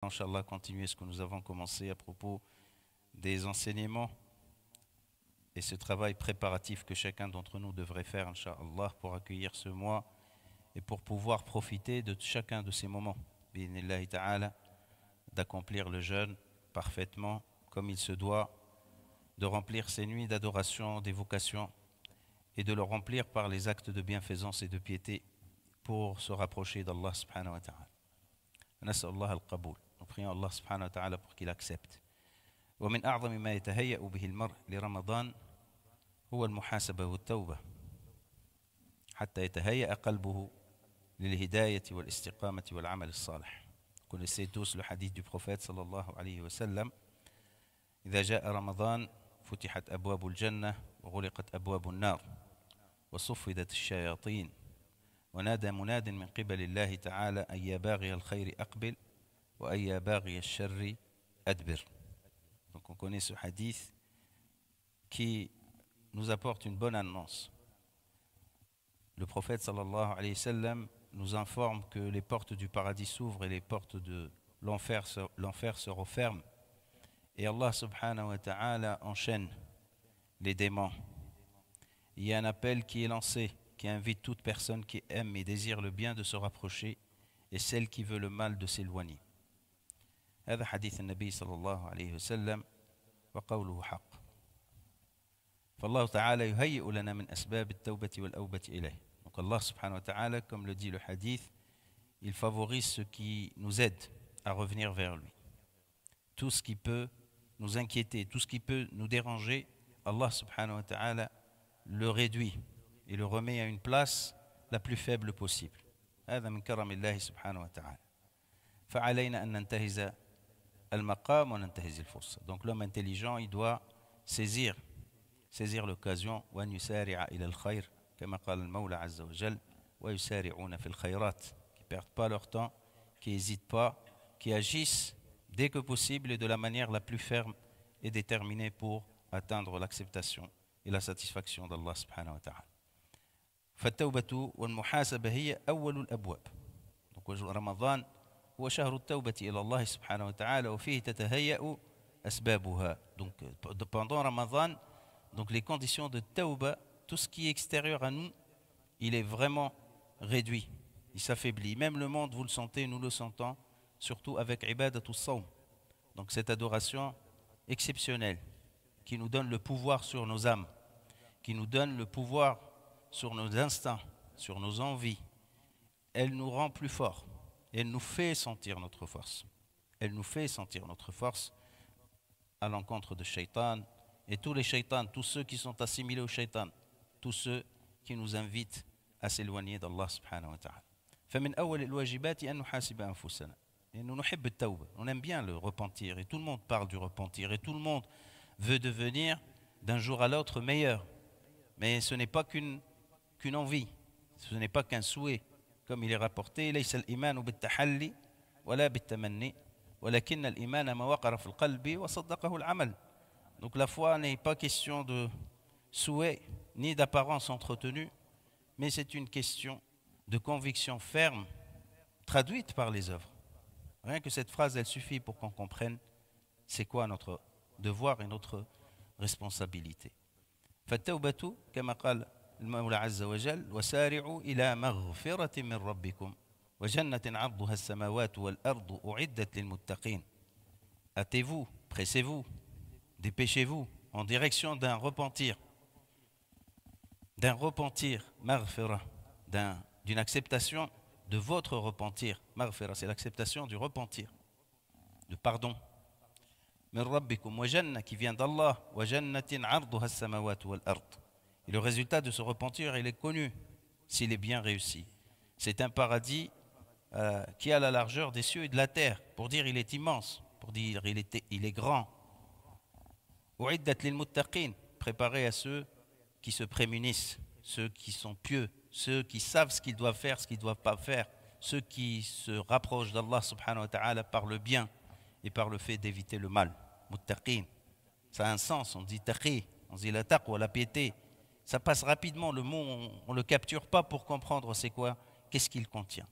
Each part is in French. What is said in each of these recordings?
Inch'Allah, continuer ce que nous avons commencé à propos des enseignements et ce travail préparatif que chacun d'entre nous devrait faire, Inch'Allah, pour accueillir ce mois et pour pouvoir profiter de chacun de ces moments, bi'idhnillahi ta'ala, d'accomplir le jeûne parfaitement comme il se doit, de remplir ces nuits d'adoration, d'évocation et de le remplir par les actes de bienfaisance et de piété pour se rapprocher d'Allah subhanahu wa ta'ala. نسأل الله القبول. Nous prions Allah subhanahu wa ta'ala pour qu'il accepte. ومن أعظم ما يتهيأ به المرء لرمضان هو المحاسبة والتوبة حتى يتهيأ قلبه للهداية والاستقامة والعمل الصالح. Vous connaissez tous le hadith du prophète sallallahu alayhi wa sallam. إذا جاء رمضان فتحت أبواب الجنة وغلقت أبواب النار وصفدت الشياطين ونادى مناد من قبل الله تعالى أن يا باغي الخير أقبل وأن يا باغي الشر أدبر. Donc on connaît ce hadith qui nous apporte une bonne annonce. Le prophète sallallahu alayhi wa sallam nous informe que les portes du paradis s'ouvrent et les portes de l'enfer se referment. Et Allah subhanahu wa ta'ala enchaîne les démons. Il y a un appel qui est lancé, qui invite toute personne qui aime et désire le bien de se rapprocher et celle qui veut le mal de s'éloigner. هذا حديث النبي صلى الله عليه وسلم وقوله حق. فالله تعالى يهيئ لنا من أسباب التوبة والأوبة إليه. Donc Allah subhanahu wa ta'ala, comme le dit le hadith, il favorise ce qui nous aide à revenir vers lui. Tout ce qui peut nous inquiéter, tout ce qui peut nous déranger, Allah subhanahu wa ta'ala le réduit et le remet à une place la plus faible possible. هذا من كرم الله سبحانه وتعالى. فعلينا أن ننتهز المقام وننتهز الفرصة. Donc l'homme intelligent, il doit saisir l'occasion وأن يسارع إلى الخير كما قال المولى عز وجل ويسارعون في الخيرات, qui perdent pas leur temps, qui n'hésitent pas, qui agissent dès que possible et de la manière la plus ferme et déterminée pour atteindre l'acceptation et la satisfaction d'Allah subhanahu wa ta'ala. فالتوبة والمحاسبة هي أول الأبواب. Donc رمضان هو شهر التوبة إلى الله سبحانه وتعالى وفيه تتهيأ أسبابها. Donc pendant Ramadan, donc les conditions de tauba, tout ce qui est extérieur à nous, il est vraiment réduit, il s'affaiblit. Même le monde, vous le sentez, nous le sentons, surtout avec ibadatul sawm. Donc cette adoration exceptionnelle qui nous donne le pouvoir sur nos âmes, qui nous donne le pouvoir sur nos instincts, sur nos envies, elle nous rend plus forts. Elle nous fait sentir notre force. Elle nous fait sentir notre force à l'encontre de Shaitan. Et tous les shaitans, tous ceux qui sont assimilés au Shaitan, tous ceux qui nous invitent à s'éloigner d'Allah subhanahu wa ta'ala. فمن أول الواجبات أن نحاسب أنفسنا. Et nous نحب التوبة. On aime bien le repentir. Et tout le monde parle du repentir. Et tout le monde veut devenir d'un jour à l'autre meilleur. Mais ce n'est pas qu'une envie. Ce n'est pas qu'un souhait. Comme il est rapporté, ليس الإيمان بالتحلي ولا بالتمني ولكن الإيمان ما وقر في القلب وصدقه العمل. Donc la foi n'est pas question de souhait ni d'apparence entretenue, mais c'est une question de conviction ferme traduite par les œuvres. Rien que cette phrase, elle suffit pour qu'on comprenne c'est quoi notre devoir et notre responsabilité. فالتوبة كما قال المولى عز وجل وسارعوا إلى مغفرة من ربكم وجنة عرضها السماوات والأرض أعدت للمتقين. Hâtez-vous, pressez-vous, dépêchez-vous en direction d'un repentir, maghfira, d'une acceptation de votre repentir. Maghfira, c'est l'acceptation du repentir, de pardon. Min rabbikum wa janna, qui vient d'Allah, wa jannatin arduha as-samawati wal ard. Et le résultat de ce repentir, il est connu s'il est bien réussi. C'est un paradis qui a la largeur des cieux et de la terre. Pour dire il est immense, pour dire il est grand. U'iddat lil muttaqin, préparé à ceux qui se prémunissent, ceux qui sont pieux, ceux qui savent ce qu'ils doivent faire, ce qu'ils ne doivent pas faire, ceux qui se rapprochent d'Allah subhanahu wa ta'ala par le bien et par le fait d'éviter le mal. Muttaqin, ça a un sens, on dit taqi, on dit la taqwa, la piété. Ça passe rapidement, le mot, on ne le capture pas pour comprendre c'est quoi, qu'est-ce qu'il contient.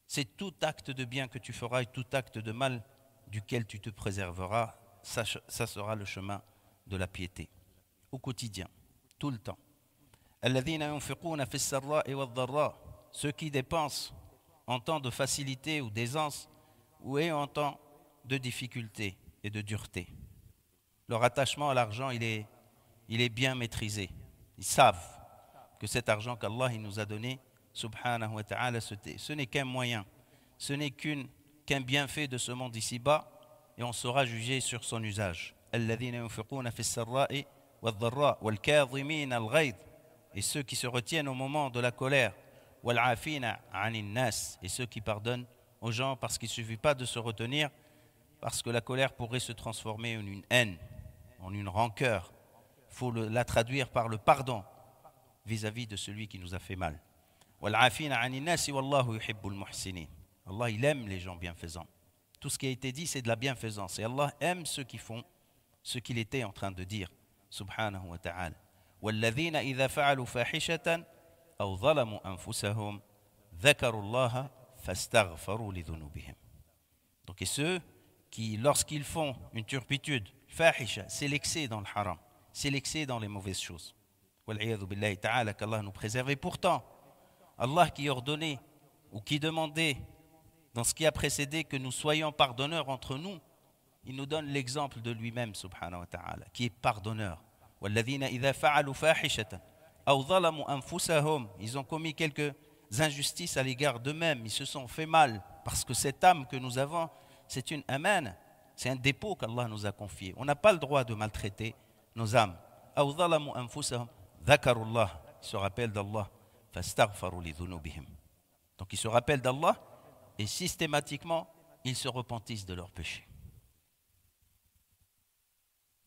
C'est tout acte de bien que tu feras et tout acte de mal duquel tu te préserveras, ça sera le chemin de la piété. Au quotidien, tout le temps. الذين ينفقون في السراء والضراء, ceux qui dépensent en temps de facilité ou d'aisance ou en temps de difficulté et de dureté. Leur attachement à l'argent, il est bien maîtrisé. Ils savent que cet argent qu'Allah nous a donné, subhanahu wa ta'ala, ce n'est qu'un moyen, ce n'est qu'un bienfait de ce monde ici-bas, et on sera jugé sur son usage. الذين ينفقون في السراء والضراء والكاظمين الغيظ, et ceux qui se retiennent au moment de la colère, والعافين عن الناس, et ceux qui pardonnent aux gens, parce qu'il ne suffit pas de se retenir, parce que la colère pourrait se transformer en une haine, en une rancœur. Il faut la traduire par le pardon vis-à-vis de celui qui nous a fait mal. والعافين عن الناس والله يحب المحسنين. Allah, il aime les gens bienfaisants. Tout ce qui a été dit, c'est de la bienfaisance. Et Allah aime ceux qui font ce qu'il était en train de dire, subhanahu wa ta'ala. والذين إذا فعلوا فاحشة أو ظلموا أنفسهم ذكروا الله فاستغفروا لذنوبهم. Donc, et ceux qui, lorsqu'ils font une turpitude, fahisha, c'est l'excès dans le haram, c'est l'excès dans les mauvaises choses. Wal'iyadhu billahi ta'ala, qu'Allah nous préserve. Et pourtant, Allah qui ordonnait ou qui demandait dans ce qui a précédé que nous soyons pardonneurs entre nous, il nous donne l'exemple de lui-même, subhanahu wa ta'ala, qui est pardonneur. وَالَّذِينَ إِذَا فَعَلُوا فَاحِشَةً أَوْ ظَلَمُوا أَنفُسَهُمْ, ils ont commis quelques injustices à l'égard d'eux-mêmes, ils se sont fait mal, parce que cette âme que nous avons, c'est une amana, c'est un dépôt qu'Allah nous a confié. On n'a pas le droit de maltraiter nos âmes. أَوْ ظَلَمُوا أَنفُسَهُمْ ذَكَرُوا اللَّهَ, ils se rappellent d'Allah, فَاسْتَغْفَرُوا لِذُنُوبِهِمْ. Donc ils se rappellent d'Allah et systématiquement, ils se repentissent de leurs péchés.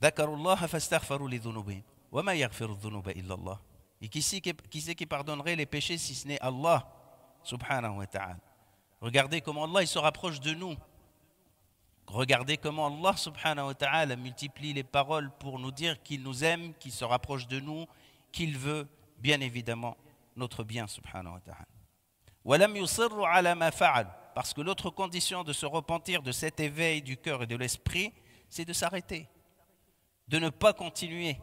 ذَكَرُوا اللَّهَ فَاسْتَغْفَرُوا لِذُنُوبِهِمْ وَمَا يَغْفِرُ الذُّنُوبَ إِلَّا اللَّهُ. Et qui c'est qui pardonnerait les péchés si ce n'est Allah, subhanahu wa ta'ala. Regardez comment Allah il se rapproche de nous. Regardez comment Allah subhanahu wa ta'ala multiplie les paroles pour nous dire qu'il nous aime, qu'il se rapproche de nous, qu'il veut bien évidemment notre bien subhanahu wa ta'ala. وَلَمْ يُصِرُّوا عَلَى مَا فَعَلُوا, parce que l'autre condition de se repentir de cet éveil du cœur et de l'esprit, c'est de s'arrêter, de ne pas continuer,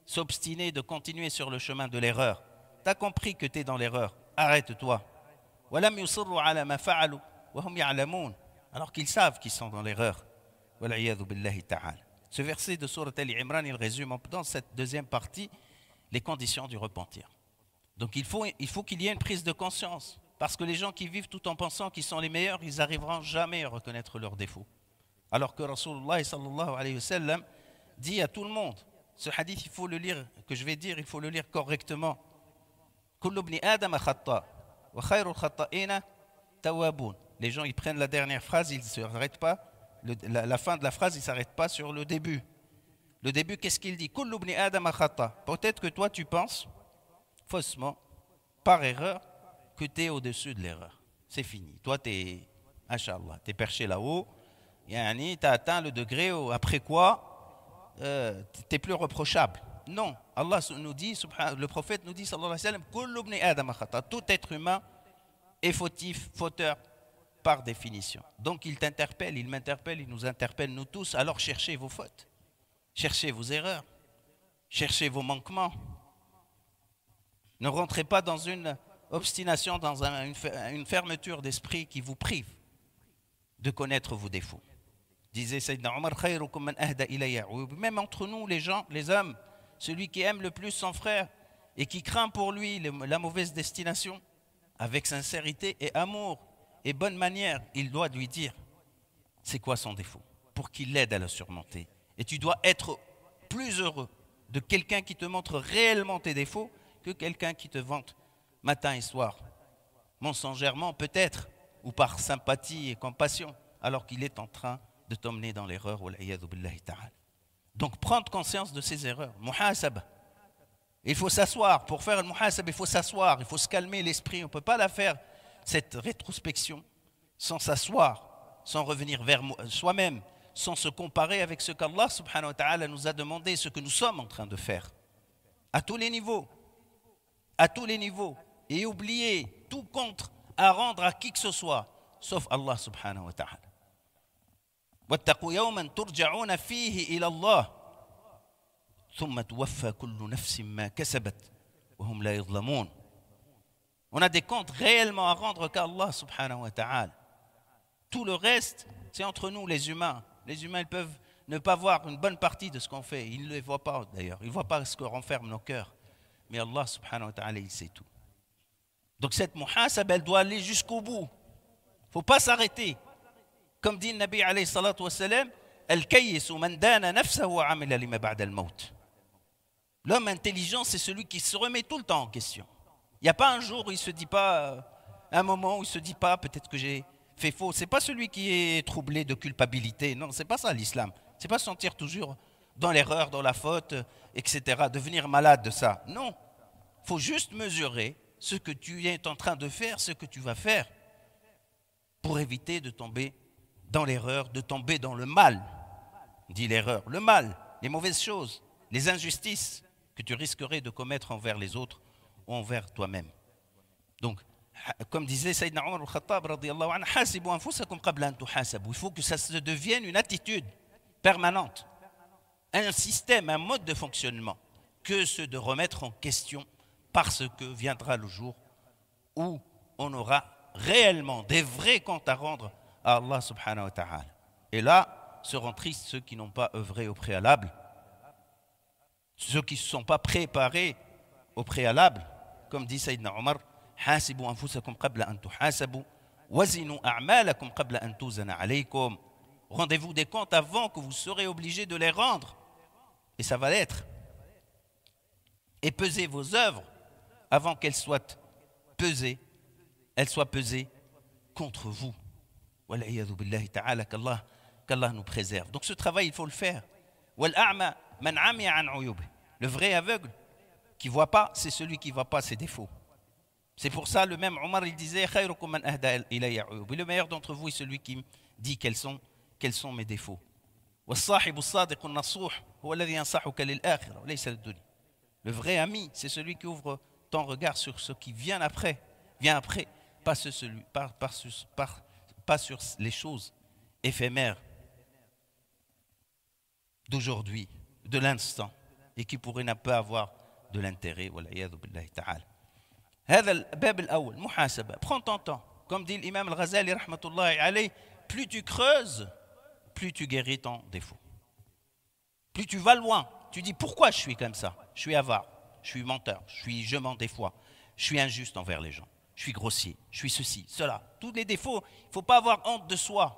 s'obstiner, de continuer sur le chemin de l'erreur. Tu as compris que tu es dans l'erreur, arrête-toi. وَلَمْ يُصِرُّوا عَلَى مَا فَعَلُوا وَهُمْ يَعْلَمُونَ, alors qu'ils savent qu'ils sont dans l'erreur. وَالْعِيَاذُ بِاللَّهِ تَعَالَى. Ce verset de Sourate Al-Imran, il résume dans cette deuxième partie les conditions du repentir. Donc il faut qu'il y ait une prise de conscience, parce que les gens qui vivent tout en pensant qu'ils sont les meilleurs, ils n'arriveront jamais à reconnaître leurs défauts. Alors que Rasulullah sallallahu alayhi wa sallam dit à tout le monde, ce hadith, il faut le lire, que je vais dire, il faut le lire correctement. Kullu ibni Adam khata wa khayrul khata'ina tawwabun. Les gens, ils prennent la dernière phrase, ils ne s'arrêtent pas. La fin de la phrase, ils ne s'arrêtent pas sur le début. Le début, qu'est-ce qu'il dit? Kullu ibni Adam khata. Peut-être que toi, tu penses, faussement, par erreur, que tu es au-dessus de l'erreur. C'est fini. Toi, tu es, Inch'Allah, tu es perché là-haut. Tu as atteint le degré où, après quoi, tu n'es plus reprochable. Non. Allah nous dit, le prophète nous dit, sallallahu alayhi wa sallam, Kullu ibni Adam khata. Tout être humain est fautif, fauteur, par définition. Donc il t'interpelle, il m'interpelle, il nous interpelle, nous tous. Alors cherchez vos fautes, cherchez vos erreurs, cherchez vos manquements. Ne rentrez pas dans une obstination, dans une fermeture d'esprit qui vous prive de connaître vos défauts. Disait Sayyidina Omar, khayrukum man ahda ilayya. Même entre nous, les gens, les hommes, celui qui aime le plus son frère et qui craint pour lui la mauvaise destination, avec sincérité et amour et bonne manière, il doit lui dire c'est quoi son défaut pour qu'il l'aide à le surmonter. Et tu dois être plus heureux de quelqu'un qui te montre réellement tes défauts que quelqu'un qui te vante matin et soir, mensongèrement peut-être, ou par sympathie et compassion, alors qu'il est en train de t'emmener dans l'erreur. Donc prendre conscience de ses erreurs. Muhasaba. Il faut s'asseoir. Pour faire le muhasaba, il faut s'asseoir, il faut se calmer l'esprit. On ne peut pas la faire, cette rétrospection, sans s'asseoir, sans revenir vers soi-même, sans se comparer avec ce qu'Allah subhanahu wa ta'ala nous a demandé, ce que nous sommes en train de faire. À tous les niveaux. À tous les niveaux. Et oublier tout compte à rendre à qui que ce soit, sauf Allah subhanahu wa ta'ala. واتقوا يوما ترجعون فيه إلى الله ثم توفى كل نفس ما كسبت وهم لا يظلمون. On a des comptes réellement à rendre qu'à Allah subhanahu wa ta'ala. Tout le reste, c'est entre nous les humains. Les humains, ils peuvent ne pas voir une bonne partie de ce qu'on fait. Ils ne les voient pas d'ailleurs. Ils ne voient pas ce que renferment nos cœurs. Mais Allah subhanahu wa ta'ala, il sait tout. Donc cette muhasab, elle doit aller jusqu'au bout. Il ne faut pas s'arrêter. Comme dit le Nabi alayhi salatu wa salam, Al-kayyisu man dana nafsahu wa amila lima ba'da al-maut. L'homme intelligent, c'est celui qui se remet tout le temps en question. Il n'y a pas un jour où il ne se dit pas, un moment où il ne se dit pas, peut-être que j'ai fait faux. Ce n'est pas celui qui est troublé de culpabilité. Non, ce n'est pas ça l'islam. Ce n'est pas se sentir toujours dans l'erreur, dans la faute, etc. Devenir malade de ça. Non. Il faut juste mesurer ce que tu es en train de faire, ce que tu vas faire, pour éviter de tomber dans l'erreur, de tomber dans le mal. On dit l'erreur, le mal, les mauvaises choses, les injustices que tu risquerais de commettre envers les autres ou envers toi-même. Donc, comme disait Sayyidina Omar al-Khattab radiyallahu anhu, hasibu anfusakum qabla an tuhasabu. Il faut que ça se devienne une attitude permanente, un système, un mode de fonctionnement, que ce de remettre en question, parce que viendra le jour où on aura réellement des vrais comptes à rendre à Allah subhanahu wa ta'ala. Et là, seront tristes ceux qui n'ont pas œuvré au préalable, ceux qui ne se sont pas préparés au préalable, comme dit Sayyidina Omar, hasibu anfusakum qabla an tuhasabu wazinu a'malakum qabla an tuzana alaykum. Rendez-vous des comptes avant que vous serez obligés de les rendre, et ça va l'être. Et pesez vos œuvres avant qu'elles soient pesées contre vous. Wal'iyadhu billahi ta'ala, qu'Allah nous préserve. Donc ce travail, il faut le faire. Wal'a'ma man 'amiya 'an 'uyubihi. Le vrai aveugle qui ne voit pas, c'est celui qui ne voit pas ses défauts. C'est pour ça le même Omar, il disait khayrukum man ahda ilayya 'uyubi. Le meilleur d'entre vous est celui qui me dit quels sont mes défauts. Was-sahibu as-sadiqu an-nasuh huwa alladhi yansahuka lil-akhirah wa laysa lid-dunya. Le vrai ami, c'est celui qui ouvre ton regard sur ce qui vient après, pas sur les choses éphémères d'aujourd'hui, de l'instant, et qui pourraient ne pas avoir de l'intérêt. Wal'iyadhu billahi ta'ala. هذا الباب الأول محاسبة. Prends ton temps. Comme dit l'imam al-Ghazali rahmatullahi alayhi, plus tu creuses, plus tu guéris ton défaut. Plus tu vas loin, tu dis pourquoi je suis comme ça. Je suis avare, je suis menteur, je mens des fois, je suis injuste envers les gens, je suis grossier, je suis ceci, cela. Tous les défauts, il ne faut pas avoir honte de soi.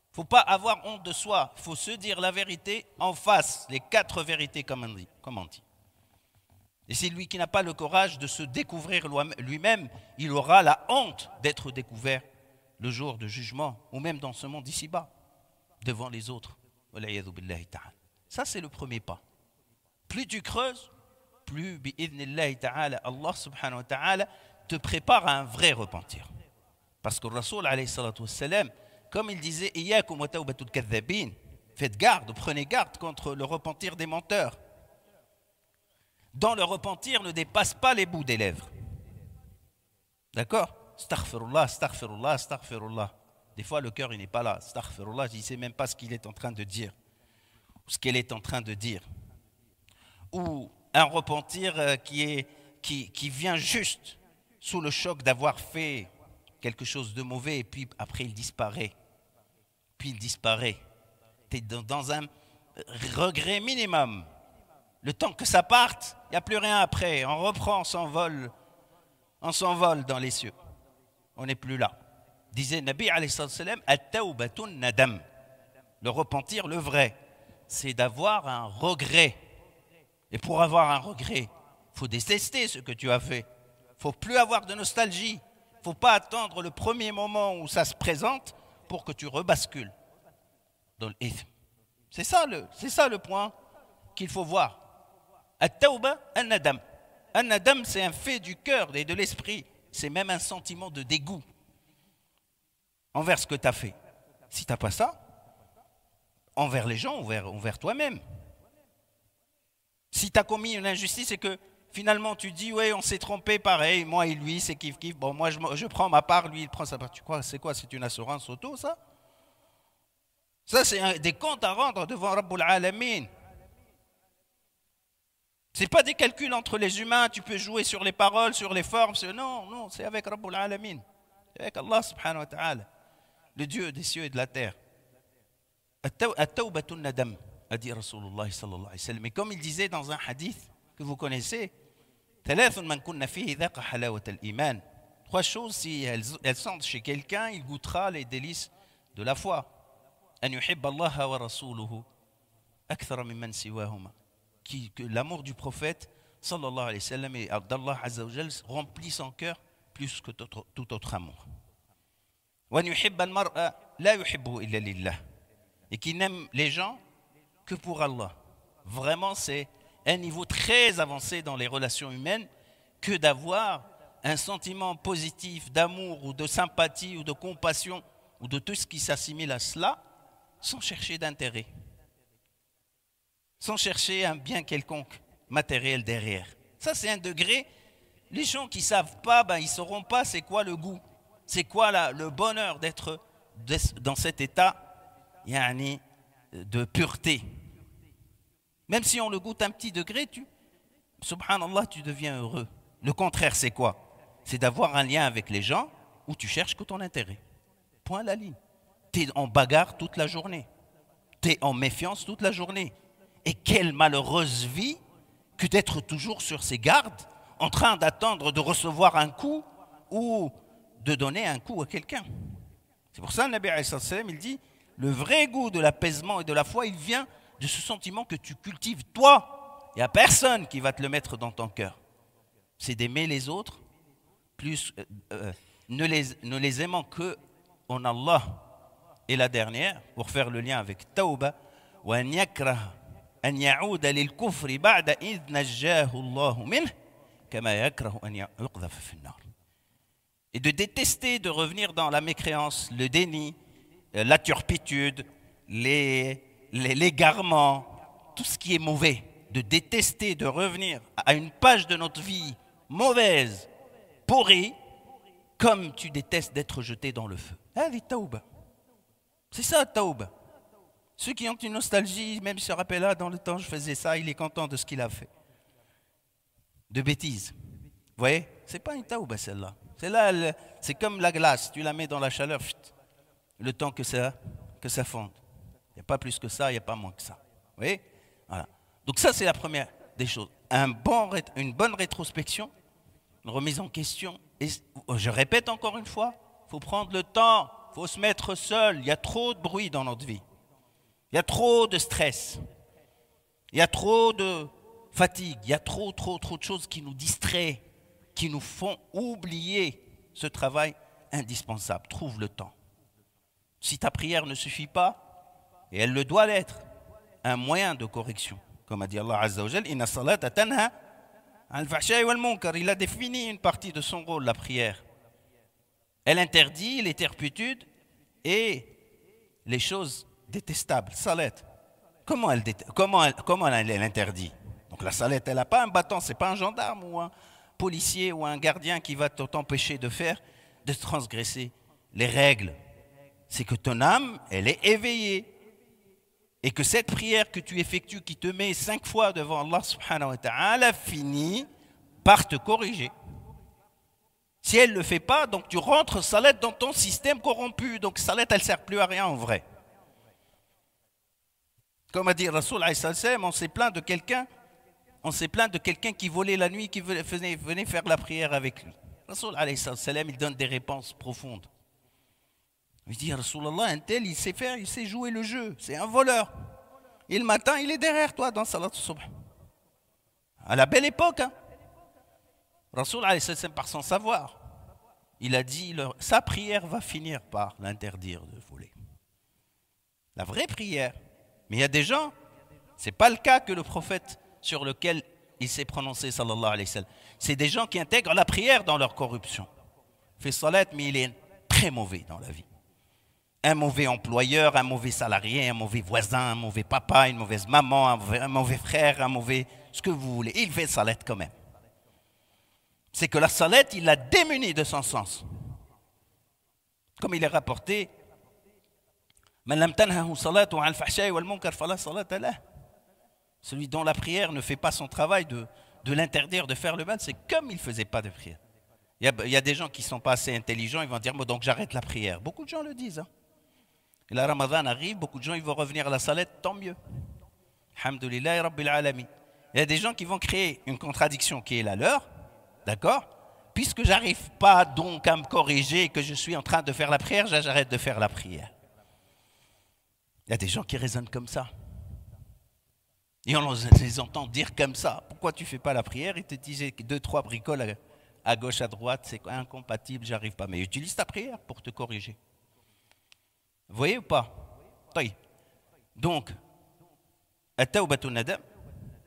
Il ne faut pas avoir honte de soi. Il faut se dire la vérité en face, les 4 vérités comme on dit. Et c'est lui qui n'a pas le courage de se découvrir lui-même, il aura la honte d'être découvert le jour de jugement, ou même dans ce monde ici-bas, devant les autres. Ça, c'est le premier pas. Plus tu creuses, plus, bi'idhnillahi ta'ala, Allah subhanahu wa ta'ala te prépare à un vrai repentir. Parce que le Rasoul, alayhi salatu wassalam, comme il disait, Iyyakum wa tawbatul kadhabin, faites garde, prenez garde contre le repentir des menteurs. Dans le repentir ne dépasse pas les bouts des lèvres. D'accord? Astaghfirullah, astaghfirullah, astaghfirullah. Des fois, le cœur, il n'est pas là. Astaghfirullah, je ne sais même pas ce qu'il est en train de dire. Ou ce qu'elle est en train de dire. Ou un repentir qui vient juste sous le choc d'avoir fait quelque chose de mauvais et puis après il disparaît. Puis il disparaît. Tu es dans un regret minimum. Le temps que ça parte, il n'y a plus rien après. On reprend, on s'envole dans les cieux. On n'est plus là. Disait Nabi alayhi salam, at-tawbatun nadam. Le repentir, le vrai, c'est d'avoir un regret. Et pour avoir un regret, il faut détester ce que tu as fait. Il ne faut plus avoir de nostalgie. Il ne faut pas attendre le premier moment où ça se présente pour que tu rebascules dans l'ithm. C'est ça le point qu'il faut voir. At-tawba an-nadam. An-nadam, c'est un fait du cœur et de l'esprit. C'est même un sentiment de dégoût envers ce que tu as fait. Si tu n'as pas ça, envers les gens, envers toi-même. Si tu as commis une injustice et que finalement tu dis, ouais, on s'est trompé, pareil, moi et lui, c'est kiff-kiff. Bon, moi je prends ma part, lui il prend sa part. Tu crois, c'est quoi? C'est une assurance auto, ça? Ça, c'est des comptes à rendre devant Rabbul Alamin. Ce n'est pas des calculs entre les humains, tu peux jouer sur les paroles, sur les formes. Non, non, c'est avec Rabbul Alamin. C'est avec Allah subhanahu wa ta'ala, le Dieu des cieux et de la terre. At-tawbatun nadam, a dit Rasulullah sallallahu alayhi wa sallam. Mais comme il disait dans un hadith que vous connaissez, trois choses, si elles sont chez quelqu'un, il goûtera les délices de la foi. Que l'amour du prophète sallallahu alayhi wa sallam et d'Allah azza wa jal remplit son cœur plus que tout autre amour. Et qui n'aime les gens que pour Allah. Vraiment, c'est un niveau très avancé dans les relations humaines que d'avoir un sentiment positif d'amour ou de sympathie ou de compassion ou de tout ce qui s'assimile à cela sans chercher d'intérêt, sans chercher un bien quelconque matériel derrière. Ça, c'est un degré. Les gens qui ne savent pas, ils ne sauront pas c'est quoi le goût, c'est quoi le bonheur d'être dans cet état de pureté. Même si on le goûte un petit degré, subhanallah, tu deviens heureux. Le contraire, c'est quoi? C'est d'avoir un lien avec les gens où tu cherches que ton intérêt. Point à la ligne. Tu es en bagarre toute la journée. Tu es en méfiance toute la journée. Et quelle malheureuse vie que d'être toujours sur ses gardes, en train d'attendre de recevoir un coup ou de donner un coup à quelqu'un. C'est pour ça que le Nabi alayhi salam, il dit, le vrai goût de l'apaisement et de la foi, il vient de ce sentiment que tu cultives toi. Il n'y a personne qui va te le mettre dans ton cœur. C'est d'aimer les autres, ne les aimant que en Allah. Et la dernière, pour faire le lien avec Tawba, وَأَنْ يَكْرَهَ أَنْ يَعُودَ لِلْكُفْرِ بَعْدَ إِذْ نَجَّاهُ اللَّهُ مِنْهُ كَمَا يَكْرَهُ أَنْ يُقْذَفَ فِي النَّارِ. Et de détester de revenir dans la mécréance, le déni, la turpitude, l'égarement, tout ce qui est mauvais, de détester de revenir à une page de notre vie mauvaise, pourrie, comme tu détestes d'être jeté dans le feu. C'est ça, tauba. Ceux qui ont une nostalgie, même se rappellent là, dans le temps je faisais ça, il est content de ce qu'il a fait. De bêtises. Vous voyez, c'est pas une tauba celle-là. Celle-là, c'est comme la glace, tu la mets dans la chaleur, le temps que ça fonde. Il n'y a pas plus que ça, il n'y a pas moins que ça. Vous voyez? Voilà. Donc ça, c'est la première des choses. Une bonne rétrospection, une remise en question. Et je répète encore une fois, il faut prendre le temps, il faut se mettre seul. Il y a trop de bruit dans notre vie. Il y a trop de stress. Il y a trop de fatigue. Il y a trop de choses qui nous distraient, qui nous font oublier ce travail indispensable. Trouve le temps. Si ta prière ne suffit pas, et elle le doit l'être, un moyen de correction. Comme a dit Allah Azza wa Jal, Inna salata tanha al-fahsha'i wal-munkar. Il a défini une partie de son rôle, la prière. Elle interdit les turpitudes et les choses détestables. Salat. Comment elle interdit? Donc la salat, elle n'a pas un bâton, c'est pas un gendarme ou un policier ou un gardien qui va t'empêcher de transgresser les règles. C'est que ton âme, elle est éveillée. Et que cette prière que tu effectues, qui te met 5 fois devant Allah subhanahu wa ta'ala, finit par te corriger. Si elle ne le fait pas, donc tu rentres salat dans ton système corrompu. Donc salat, elle ne sert plus à rien en vrai. Comme a dit Rasoul alayhi salam, on s'est plaint de quelqu'un qui volait la nuit, qui venait faire la prière avec lui. Rasoul alayhi salam, il donne des réponses profondes. Il dit, Rasulallah, un tel, il sait jouer le jeu, c'est un voleur. Et le matin, il est derrière toi dans Salat al-Subh. À la belle époque, Rasoul, par son savoir, il a dit, sa prière va finir par l'interdire de voler. La vraie prière. Mais il y a des gens, ce n'est pas le cas que le prophète sur lequel il s'est prononcé, sallallahu alayhi wa sallam. C'est des gens qui intègrent la prière dans leur corruption. Il fait salat, mais il est très mauvais dans la vie. Un mauvais employeur, un mauvais salarié, un mauvais voisin, un mauvais papa, une mauvaise maman, un mauvais frère, un mauvais... ce que vous voulez. Il fait salat quand même. C'est que la salat, il l'a démuni de son sens. Comme il est rapporté Man lam tanhahu salatu al fahsha'i wal munkar fala salata lah. Celui dont la prière ne fait pas son travail de l'interdire de faire le mal, c'est comme il ne faisait pas de prière. Il y a des gens qui ne sont pas assez intelligents, ils vont dire, donc j'arrête la prière. Beaucoup de gens le disent. Hein. Et la Ramadan arrive, beaucoup de gens ils vont revenir à la salette, tant mieux. Alhamdulillah Rabbil Alamin. Il y a des gens qui vont créer une contradiction qui est la leur, d'accord? Puisque je n'arrive pas donc à me corriger et que je suis en train de faire la prière, j'arrête de faire la prière. Il y a des gens qui raisonnent comme ça. Et on les entend dire comme ça. Pourquoi tu ne fais pas la prière? Ils te disaient 2-3 bricoles à gauche, à droite, c'est incompatible, j'arrive pas. Mais utilise ta prière pour te corriger. Vous voyez ou pas? Donc,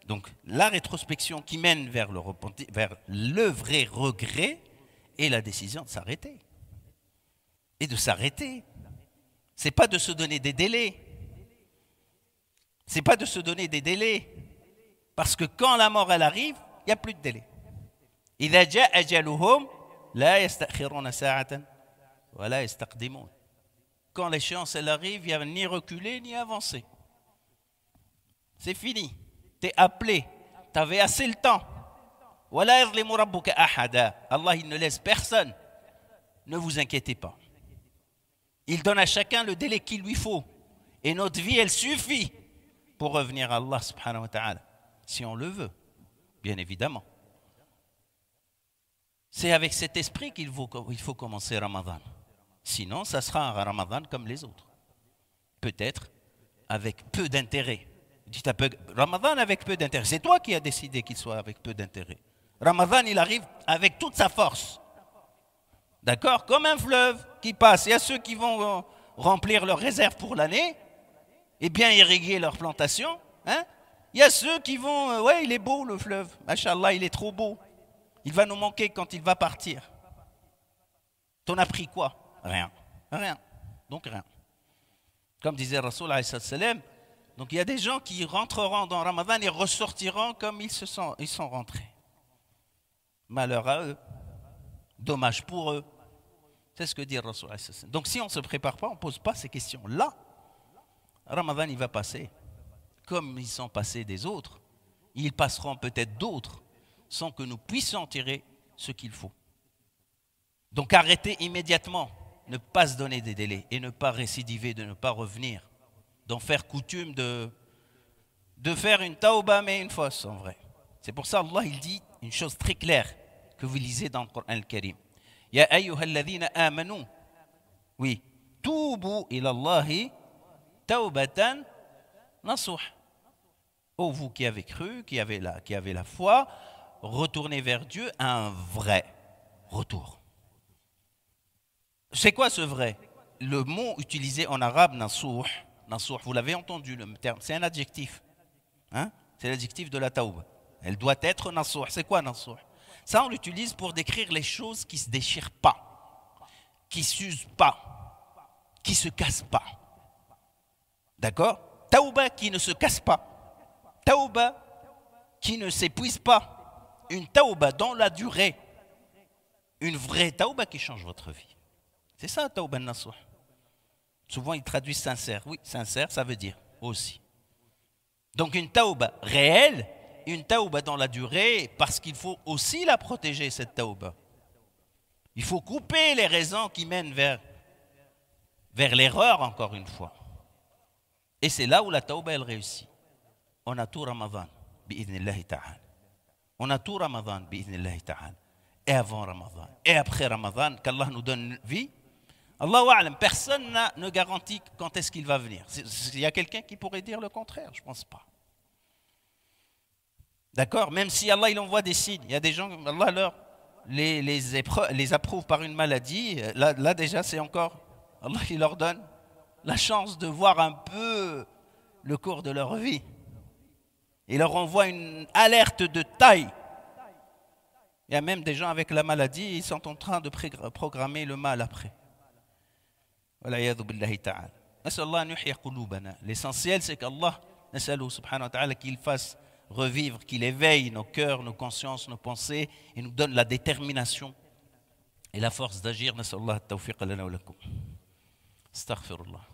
donc la rétrospection qui mène vers le vrai regret et la décision de s'arrêter. Et de s'arrêter. Ce n'est pas de se donner des délais. C'est pas de se donner des délais. Parce que quand la mort elle arrive, il n'y a plus de délai. إذا جاء أجلهم لا يستأخرون ساعة ولا يستقدمون. Quand l'échéance elle arrive, il n'y a ni reculer ni avancer. C'est fini. Tu es appelé. Tu avais assez le temps. ولا يظلم ربك أحدا. Allah il ne laisse personne. Ne vous inquiétez pas. Il donne à chacun le délai qu'il lui faut. Et notre vie elle suffit pour revenir à Allah subhanahu wa ta'ala. Si on le veut, bien évidemment. C'est avec cet esprit qu'il faut commencer Ramadan. Sinon, ça sera un Ramadan comme les autres. Peut-être avec peu d'intérêt. Ramadan avec peu d'intérêt. C'est toi qui as décidé qu'il soit avec peu d'intérêt. Ramadan, il arrive avec toute sa force. D'accord? Comme un fleuve qui passe. Il y a ceux qui vont remplir leurs réserves pour l'année et bien irriguer leurs plantations. Hein? Il y a ceux qui vont... ouais, il est beau le fleuve. Machallah, il est trop beau. Il va nous manquer quand il va partir. T'en as pris quoi? Rien. Rien. Donc rien. Comme disait Rasoul alayhi salam, donc il y a des gens qui rentreront dans Ramadan et ressortiront comme ils sont rentrés. Malheur à eux. Dommage pour eux. C'est ce que dit Rasoul alayhi salam. Donc si on ne se prépare pas, on ne pose pas ces questions-là, Ramadan il va passer. Comme ils sont passés des autres, ils passeront peut-être d'autres sans que nous puissions tirer ce qu'il faut. Donc arrêtez immédiatement, ne pas se donner des délais et ne pas récidiver, de ne pas revenir, d'en faire coutume de faire une tauba mais une fausse en vrai. C'est pour ça Allah il dit une chose très claire que vous lisez dans le Coran al-Karim. Ya ayyuhalladhina amanu. Oui, toubu ila Allahi taubatan nasuh. Oh vous qui avez cru, qui avez la foi, retourner vers Dieu un vrai retour. C'est quoi ce vrai? Le mot utilisé en arabe, nasuh, vous l'avez entendu, le terme, c'est un adjectif. Hein? C'est l'adjectif de la taouba. Elle doit être nasuh. C'est quoi nasuh? Ça, on l'utilise pour décrire les choses qui ne se déchirent pas, qui ne s'usent pas, qui ne se cassent pas. D'accord? Taouba qui ne se casse pas. Taouba qui ne s'épuise pas. Une taouba dans la durée, une vraie taouba qui change votre vie. C'est ça, taouba nasuh. Souvent, ils traduisent sincère. Oui, sincère, ça veut dire aussi. Donc, une taouba réelle, une taouba dans la durée, parce qu'il faut aussi la protéger, cette taouba. Il faut couper les raisons qui mènent vers l'erreur, encore une fois. Et c'est là où la taouba, elle réussit. On a tout Ramadan, bi'idhnillahi ta'ala. On a tout Ramadan, bi'idhnillahi ta'ala. Et avant Ramadan, et après Ramadan, qu'Allah nous donne vie. Allahu a'lam, personne ne garantit quand est-ce qu'il va venir. Il y a quelqu'un qui pourrait dire le contraire, je ne pense pas. D'accord? Même si Allah il envoie des signes, il y a des gens, Allah les approuve par une maladie, là déjà c'est encore, Allah il leur donne la chance de voir un peu le cours de leur vie. Il leur envoie une alerte de taille. Il y a même des gens avec la maladie, ils sont en train de programmer le mal après. L'essentiel c'est qu'Allah subhanahu wa ta'ala qu'il fasse revivre, qu'il éveille nos cœurs, nos consciences, nos pensées et nous donne la détermination et la force d'agir. Nasallahu at-tawfiq lana wa lakum. Astaghfirullah.